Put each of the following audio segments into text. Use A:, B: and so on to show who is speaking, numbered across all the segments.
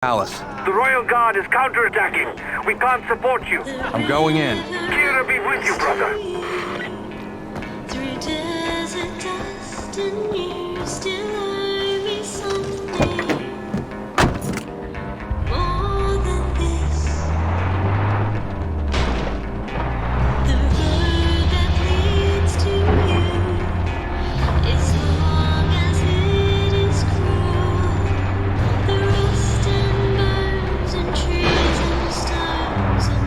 A: Alice.
B: The Royal Guard is counterattacking. We can't support you.
A: I'm going in.
B: Kira be with you, brother.
C: Through desert dust and years, still I be someday. More than this, the road that leads to you, as long as it is cruel, the rust and burns and trees and stars and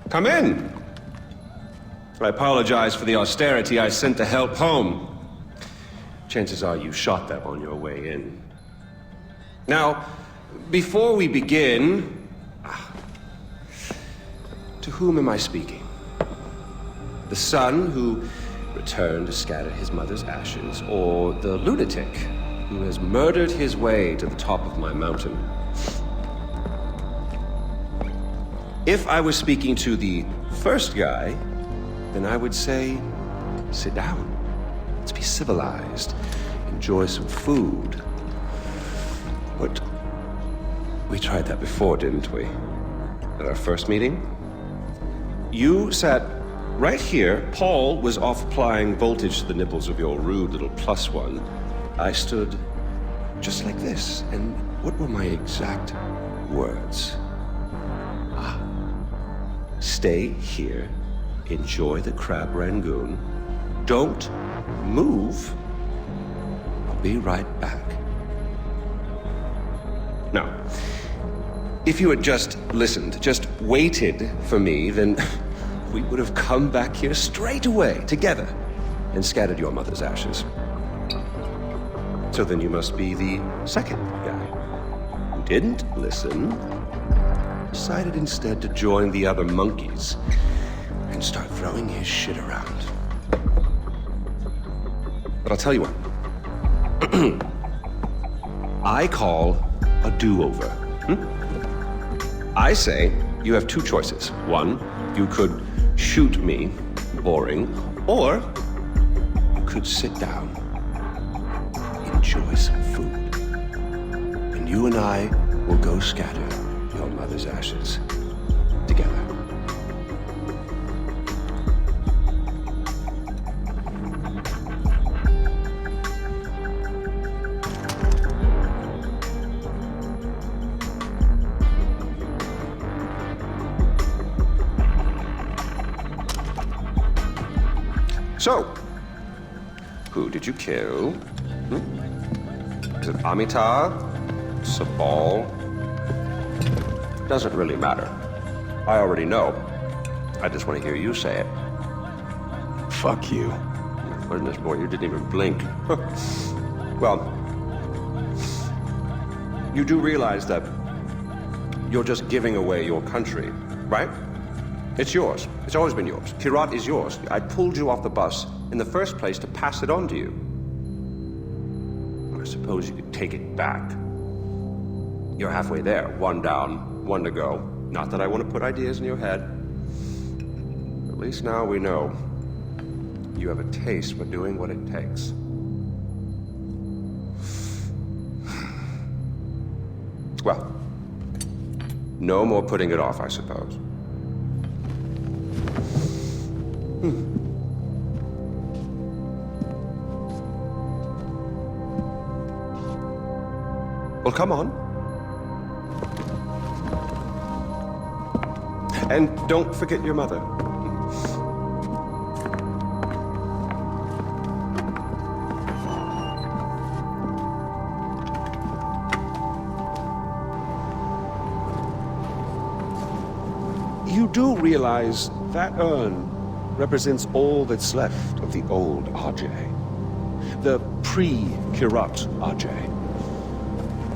D: Come in. I apologize for the austerity I sent to help home. Chances are you shot them on your way in. Now, before we begin, to whom am I speaking? The son who returned to scatter his mother's ashes, or the lunatic who has murdered his way to the top of my mountain? If I was speaking to the first guy, then I would say, sit down. Let's be civilized. Enjoy some food. But we tried that before, didn't we? At our first meeting? You sat right here. Paul was off applying voltage to the nipples of your rude little +1. I stood just like this. And what were my exact words? Stay here, enjoy the crab rangoon, don't move, I'll be right back. Now, if you had just listened, just waited for me, then we would have come back here straight away, together, and scattered your mother's ashes. So then you must be the second guy who didn't listen, decided instead to join the other monkeys and start throwing his shit around. But I'll tell you what. I call a do-over. I say you have two choices. One, you could shoot me, boring, or you could sit down, enjoy some food, and you and I will go scatter your mother's ashes together. So, who did you kill? Is it Amitabh? Sabal? Doesn't really matter. I already know. I just want to hear you say it.
A: Fuck you.
D: Goodness, boy, you didn't even blink. Well, you do realize that you're just giving away your country, right? It's yours. It's always been yours. Kirat is yours. I pulled you off the bus in the first place to pass it on to you. I suppose you could take it back. You're halfway there. One down, one to go. Not that I want to put ideas in your head. At least now we know. You have a taste for doing what it takes. Well, no more putting it off, I suppose. Well, come on. And don't forget your mother. You do realize that urn represents all that's left of the old RJ. The pre-Kirat RJ.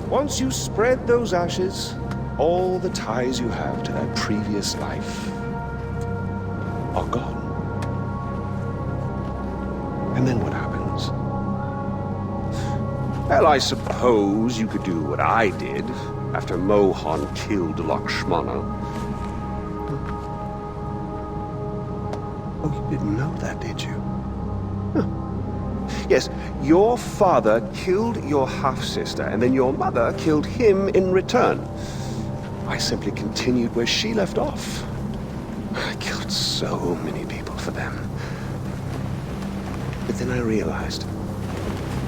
D: Once you spread those ashes, all the ties you have to that previous life are gone. And then what happens? Well, I suppose you could do what I did after Mohan killed Lakshmana. Oh, you didn't know that, did you? Huh. Yes, your father killed your half-sister, and then your mother killed him in return. I simply continued where she left off. I killed so many people for them. But then I realized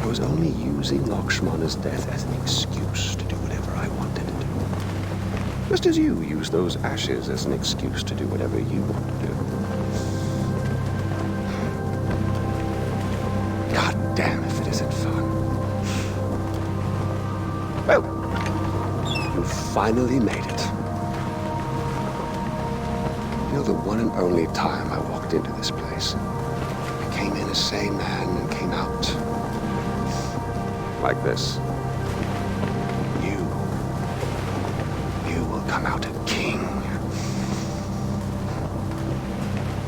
D: I was only using Lakshmana's death as an excuse to do whatever I wanted to do. Just as you use those ashes as an excuse to do whatever you want to do. God damn if it isn't fun. Well, you finally made it. You know, the one and only time I walked into this place, I came in a sane man and came out like this. You will come out a king.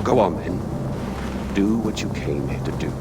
D: Go on, then. Do what you came here to do.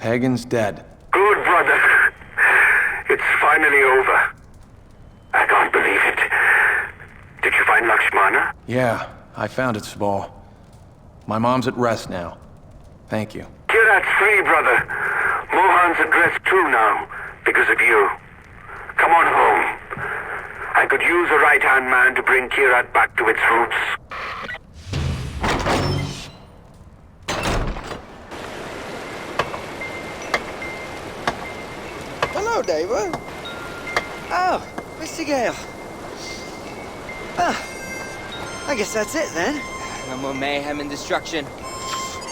A: Pagan's dead.
B: Good, brother. It's finally over. I can't believe it. Did you find Lakshmana?
A: Yeah, I found it, Small. My mom's at rest now. Thank you.
B: Kirat's free, brother. Mohan's at rest too now, because of you. Come on home. I could use a right-hand man to bring Kirat back to its roots.
E: Hello, David. Oh, Mr. Ghale. Ah, I guess that's it then.
F: No more mayhem and destruction.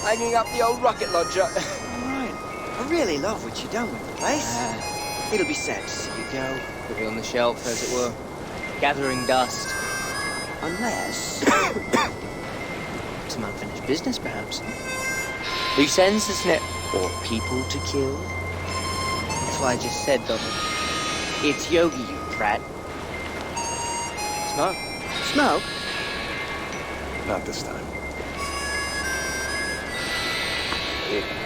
F: Hanging up the old rocket launcher.
E: All right. I really love what you've done with the place. It'll be sad to see you go.
F: Put it on the shelf, as it were. Gathering dust.
E: Unless...
F: Some unfinished business, perhaps. Loose ends, isn't it? Or people to kill.
E: what I just said, Donald. It's Yogi, you prat.
F: Smoke.
E: Smoke?
A: Not this time.
F: Here.